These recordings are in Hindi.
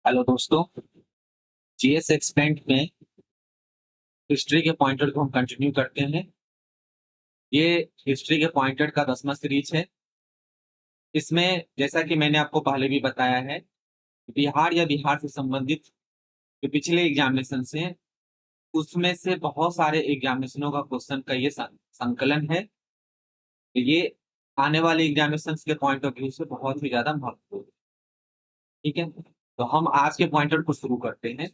हेलो दोस्तों। जीएस एक्सपेंट में हिस्ट्री के पॉइंटर को हम कंटिन्यू करते हैं। ये हिस्ट्री के पॉइंटर का 10वां सीरीज है। इसमें जैसा कि मैंने आपको पहले भी बताया है, बिहार या बिहार से संबंधित जो पिछले एग्जामिनेशन हैं उसमें से बहुत सारे एग्जामिनेशनों का क्वेश्चन का ये संकलन है। ये आने वाले एग्जामिनेशन के पॉइंट ऑफ व्यू से बहुत ही ज्यादा महत्वपूर्ण है। ठीक है, तो हम आज के पॉइंटर को शुरू करते हैं।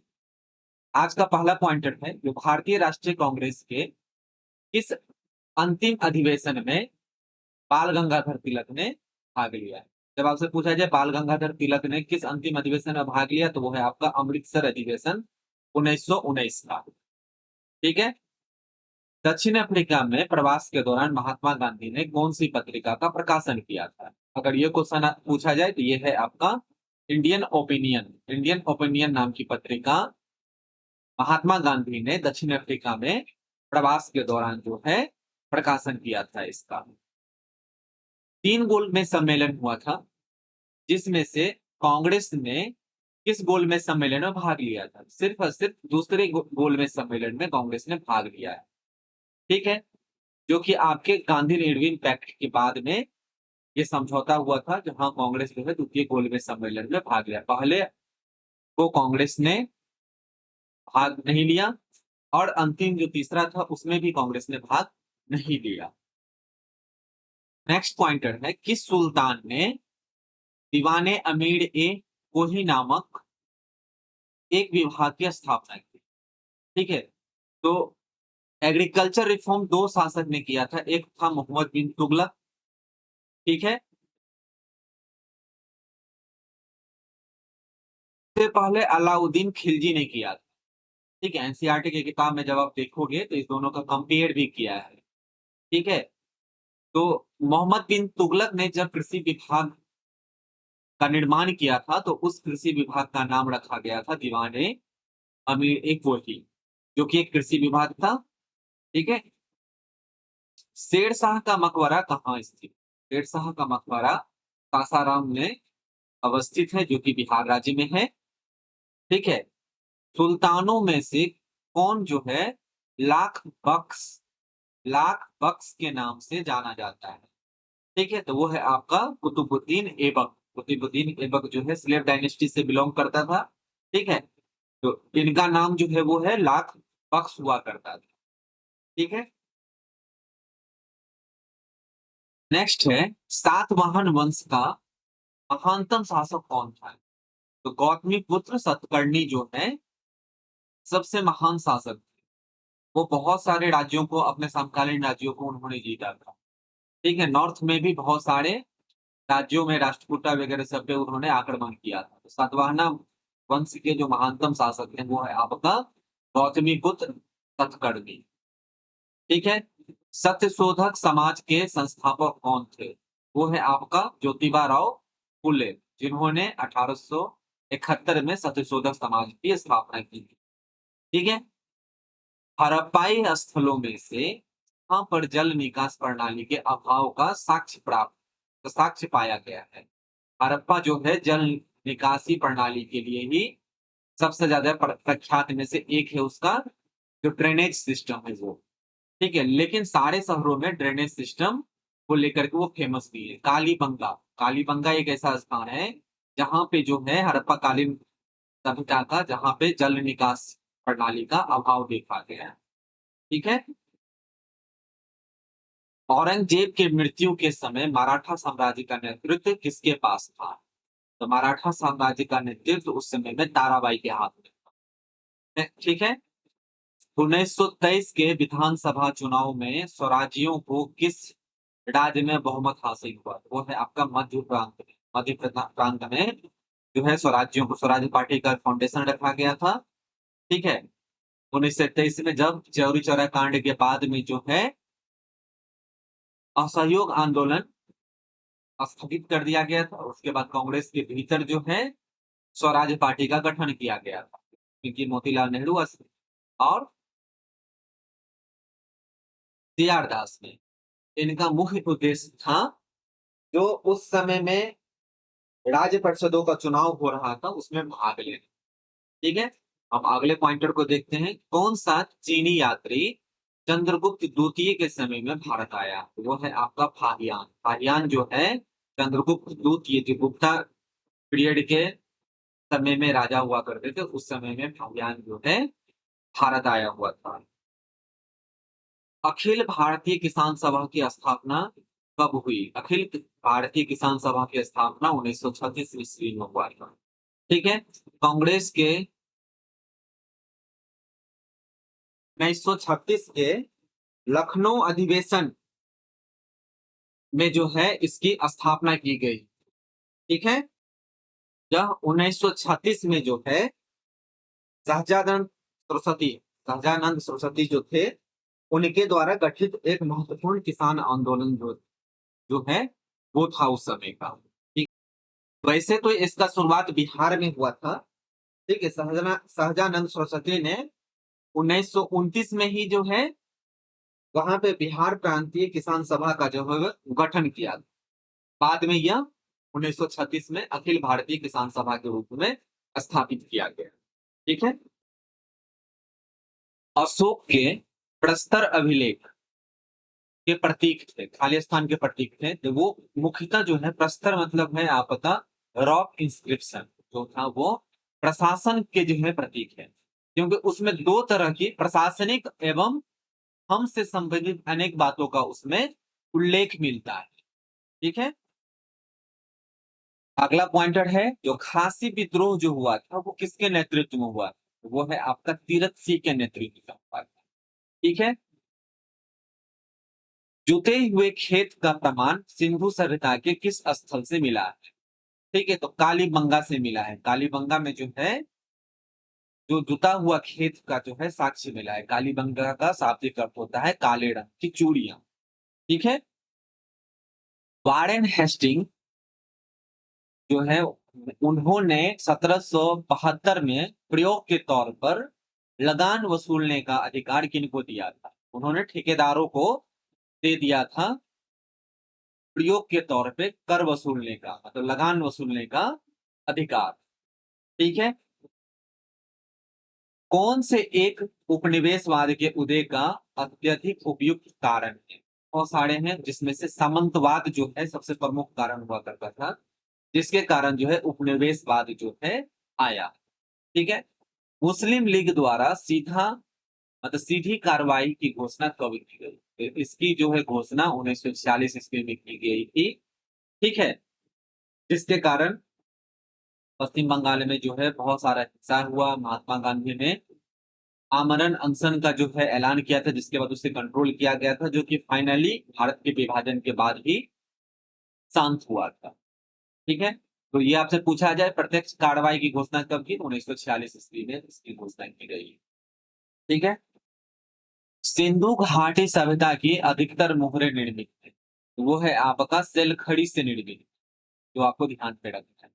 आज का पहला पॉइंटर है जो भारतीय राष्ट्रीय कांग्रेस के किस अंतिम अधिवेशन में बाल गंगाधर तिलक ने भाग लिया है। जब आपसे पूछा जाए बाल गंगाधर तिलक ने किस अंतिम अधिवेशन में भाग लिया, तो वो है आपका अमृतसर अधिवेशन 1919 का। ठीक है। दक्षिण अफ्रीका में प्रवास के दौरान महात्मा गांधी ने कौन सी पत्रिका का प्रकाशन किया था? अगर ये क्वेश्चन पूछा जाए तो ये है आपका इंडियन ओपिनियन। इंडियन ओपिनियन नाम की पत्रिका महात्मा गांधी ने दक्षिण अफ्रीका में प्रवास के दौरान जो है प्रकाशन किया था इसका। 3 गोलमेज सम्मेलन हुआ था, जिसमें से कांग्रेस ने किस गोलमेज सम्मेलन में भाग लिया था? सिर्फ और सिर्फ दूसरे गोलमेज सम्मेलन में कांग्रेस ने भाग लिया है। ठीक है, जो कि आपके गांधी इरविन पैक्ट के बाद में ये समझौता हुआ था, जहां कांग्रेस जो है द्वितीय गोलमेज सम्मेलन में भाग लिया। पहले को कांग्रेस ने भाग नहीं लिया और अंतिम जो तीसरा था उसमें भी कांग्रेस ने भाग नहीं लिया। नेक्स्ट पॉइंटर है, किस सुल्तान ने दीवाने अमीर ए कोही नामक एक विभाग की स्थापना की? ठीक है, तो एग्रीकल्चर रिफॉर्म 2 शासक ने किया था। एक था मोहम्मद बिन तुगलक। ठीक है, इससे पहले अलाउद्दीन खिलजी ने किया था। ठीक है, एनसीईआरटी की किताब में जब आप देखोगे तो इस दोनों का कंपेयर भी किया है। ठीक है, तो मोहम्मद बिन तुगलक ने जब कृषि विभाग का निर्माण किया था तो उस कृषि विभाग का नाम रखा गया था दीवाने अमीर ए कोही, जो कि एक कृषि विभाग था। ठीक है, शेरशाह का मकबरा कहाँ स्थित? शेरशाह का मकबरा सासाराम में अवस्थित है, जो कि बिहार राज्य में है। ठीक है, सुल्तानों में से कौन जो है लाख बख्श लाख बख्श के नाम से जाना जाता है? ठीक है, तो वो है आपका कुतुबुद्दीन ऐबक। कुतुबुद्दीन ऐबक जो है स्लेव डायनेस्टी से बिलोंग करता था। ठीक है, तो इनका नाम जो है वो है लाख बख्श हुआ करता था। ठीक है, नेक्स्ट है सातवाहन वंश का महानतम शासक कौन था? तो गौतमी पुत्र सतकर्णी जो है सबसे महान शासक थे। वो बहुत सारे राज्यों को, अपने समकालीन राज्यों को उन्होंने जीता था। ठीक है, नॉर्थ में भी बहुत सारे राज्यों में राष्ट्रकूटा वगैरह सब पे उन्होंने आक्रमण किया था। तो सातवाहना वंश के जो महानतम शासक हैं वो है आपका गौतमी पुत्र सतकर्णी। ठीक है, सत्यशोधक समाज के संस्थापक कौन थे? वो है आपका ज्योतिबा राव फुले, जिन्होंने 1871 में सत्यशोधक समाज की स्थापना की थी। ठीक है, हड़प्पाई स्थलों में से कहां पर जल निकास प्रणाली के अभाव का साक्ष्य पाया गया है? हड़प्पा जो है जल निकासी प्रणाली के लिए ही सबसे ज्यादा प्रख्यात में से एक है, उसका जो ड्रेनेज सिस्टम है वो। ठीक है, लेकिन सारे शहरों में ड्रेनेज सिस्टम को लेकर के वो फेमस नहीं है। कालीबंगा, कालीबंगा एक ऐसा स्थान है जहां पे जो है हड़प्पा कालीन सभ्यता का, जहां पे जल निकास प्रणाली का अभाव देखा गया है। ठीक है, औरंगजेब के मृत्यु के समय मराठा साम्राज्य का नेतृत्व किसके पास था? तो मराठा साम्राज्य का नेतृत्व उस समय में ताराबाई के हाथ में था। ठीक है, 1923 के विधानसभा चुनाव में स्वराजियों को किस राज्य में बहुमत हासिल हुआ? वो है आपका मध्य प्रांत में। प्रांत में जो है स्वराज्यों को, स्वराज पार्टी का फाउंडेशन रखा गया था। ठीक है, 1923 में जब चौरी चौरा कांड के बाद में जो है असहयोग आंदोलन स्थगित कर दिया गया था, उसके बाद कांग्रेस के भीतर जो है स्वराज पार्टी का गठन किया गया था, क्योंकि मोतीलाल नेहरू और सीआर दास ने, इनका मुख्य उद्देश्य था जो उस समय में राज्य परिषदों का चुनाव हो रहा था, उसमें भाग लेने। ठीक है, अब अगले पॉइंटर को देखते हैं। कौन सा चीनी यात्री चंद्रगुप्त द्वितीय के समय में भारत आया? तो वो है आपका फाहियान। फाहियान जो है चंद्रगुप्त द्वितीय जो गुप्ता पीरियड के समय में राजा हुआ करते थे, उस समय में फाहियान जो है भारत आया हुआ था। अखिल भारतीय किसान सभा की स्थापना कब हुई? अखिल भारतीय किसान सभा की स्थापना 1936 ईस्वी में हुआ था। ठीक है, कांग्रेस के 1936 के लखनऊ अधिवेशन में जो है इसकी स्थापना की गई। ठीक है, यह 1936 में जो है सहजानंद सहजानंद सरस्वती जो थे, उनके द्वारा गठित एक महत्वपूर्ण किसान आंदोलन जो है वो था उस समय का। ठीक, वैसे तो इसका शुरुआत बिहार में हुआ था। ठीक है, सहजानंद सरस्वती ने 1929 में ही जो है वहां पे बिहार प्रांतीय किसान सभा का जो है गठन किया। बाद में यह 1936 में अखिल भारतीय किसान सभा के रूप में स्थापित किया गया। ठीक है, अशोक के प्रस्तर अभिलेख के प्रतीक थे, खालिस्तान के प्रतीक थे, तो वो मुख्यतः जो है प्रस्तर मतलब है आपका रॉक इंस्क्रिप्शन जो था वो प्रशासन के जो है प्रतीक है, क्योंकि उसमें दो तरह की प्रशासनिक एवं हम से संबंधित अनेक बातों का उसमें उल्लेख मिलता है। ठीक है, अगला पॉइंटर है जो खासी विद्रोह जो हुआ था वो किसके नेतृत्व में हुआ? वो है आपका तीरथ सिंह के नेतृत्व में हुआ था। ठीक है, जुते हुए खेत का प्रमाण सिंधु सभ्यता के किस स्थल से मिला है? ठीक है, तो कालीबंगा से मिला है। कालीबंगा में जो है जो जुता हुआ खेत का जो है साक्ष्य मिला है। कालीबंगा का शाब्दिक अर्थ होता है काले रंग की चूड़ियां। ठीक है, वारेन हेस्टिंग जो है उन्होंने 1772 में प्रयोग के तौर पर लगान वसूलने का अधिकार किनको दिया था? उन्होंने ठेकेदारों को दे दिया था प्रयोग के तौर पे कर वसूलने का, मतलब लगान वसूलने का अधिकार। ठीक है, कौन से एक उपनिवेशवाद के उदय का अत्यधिक उपयुक्त कारण है? बहुत सारे हैं, जिसमें से सामंतवाद जो है सबसे प्रमुख कारण हुआ करता था, जिसके कारण जो है उपनिवेशवाद जो है आया। ठीक है, मुस्लिम लीग द्वारा सीधा मतलब सीधी कार्रवाई की घोषणा कब की गई? तो इसकी जो है घोषणा 1946 ईस्वी में की गई थी। ठीक है, जिसके कारण पश्चिम बंगाल में जो है बहुत सारा हिंसा हुआ। महात्मा गांधी ने आमरण अनशन का जो है ऐलान किया था, जिसके बाद उसे कंट्रोल किया गया था, जो कि फाइनली भारत के विभाजन के बाद ही शांत हुआ था। ठीक है, तो ये आपसे पूछा जाए प्रत्यक्ष कार्रवाई की घोषणा कब की? 1946 ईस्वी में इसकी घोषणा की गई। ठीक है, सिंधु घाटी सभ्यता की अधिकतर मोहरें निर्मित है, वो है आपका सेलखड़ी से निर्मित, जो आपको ध्यान पे रखना है।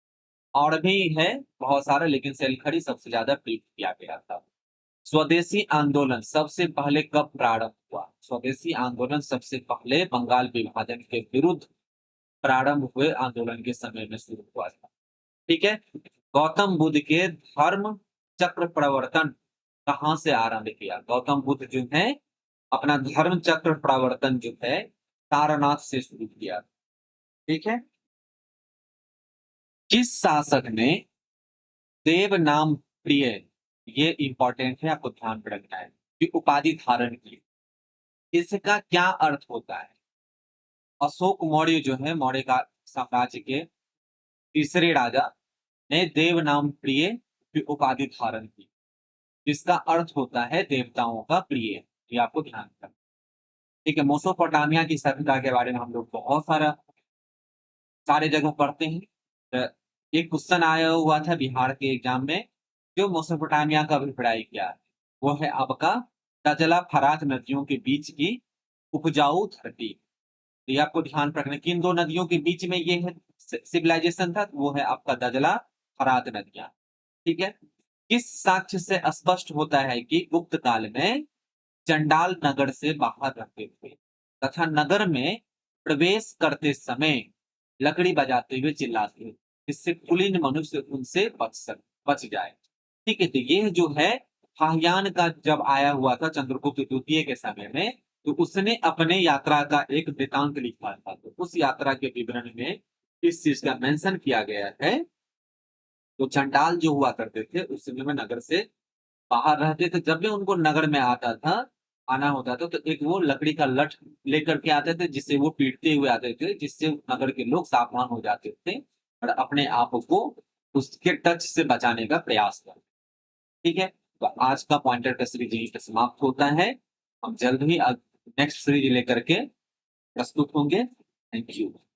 और भी है बहुत सारा, लेकिन सेलखड़ी सबसे ज्यादा प्रयुक्त किया गया था। स्वदेशी आंदोलन सबसे पहले कब प्रारंभ हुआ? स्वदेशी आंदोलन सबसे पहले बंगाल विभाजन के विरुद्ध प्रारंभ हुए आंदोलन के समय में शुरू हुआ था। ठीक है, गौतम बुद्ध के धर्म चक्र प्रवर्तन कहां से आरंभ किया? गौतम बुद्ध जो है अपना धर्म चक्र प्रवर्तन जो है तारानाथ से शुरू किया। ठीक है, किस शासक ने देव नाम प्रिय, ये इंपॉर्टेंट है, आपको ध्यान में रखना है, कि उपाधि धारण की? इसका क्या अर्थ होता है? अशोक मौर्य जो है मौर्य का साम्राज्य के तीसरे राजा ने देव नाम प्रिय की उपाधि धारण की, जिसका अर्थ होता है देवताओं का प्रिय। ये आपको ध्यान रखना। ठीक है, मेसोपोटामिया की सभ्यता के बारे में हम लोग बहुत सारे जगह पढ़ते हैं। तो एक क्वेश्चन आया हुआ था बिहार के एग्जाम में, जो मेसोपोटामिया का भी पढ़ाई किया है, वो है आपका तजला फरात नदियों के बीच की उपजाऊ धरती। तो ये आपको ध्यान रखना, किन दो नदियों के बीच में ये है सिविलाइजेशन था? वो है आपका दजला फरात नदियां। ठीक है, किस साक्ष्य से स्पष्ट होता है कि गुप्त काल में चंडाल नगर से बाहर रहते थे तथा नगर में प्रवेश करते समय लकड़ी बजाते हुए चिल्लाते थे? जिससे कुलीन मनुष्य उनसे बच जाए। ठीक है, तो ये जो है हाह्यान का जब आया हुआ था चंद्रगुप्त द्वितीय के समय में, तो उसने अपने यात्रा का एक वृतांत लिखा था। तो उस यात्रा के विवरण में इस चीज का मेंशन किया गया है। तो चंडाल जो हुआ करते थे उस समय में नगर से बाहर रहते थे। जब भी उनको नगर में आना होता था, तो एक वो लकड़ी का लठ लेकर के आते थे, जिससे वो पीटते हुए आते थे, जिससे नगर के लोग सावधान हो जाते थे और अपने आप को उसके टच से बचाने का प्रयास करते। ठीक है, तो आज का पॉइंटर का सीरीज यहीं पे समाप्त होता है। हम जल्द ही नेक्स्ट सीरीज लेकर के प्रस्तुत होंगे। Thank you.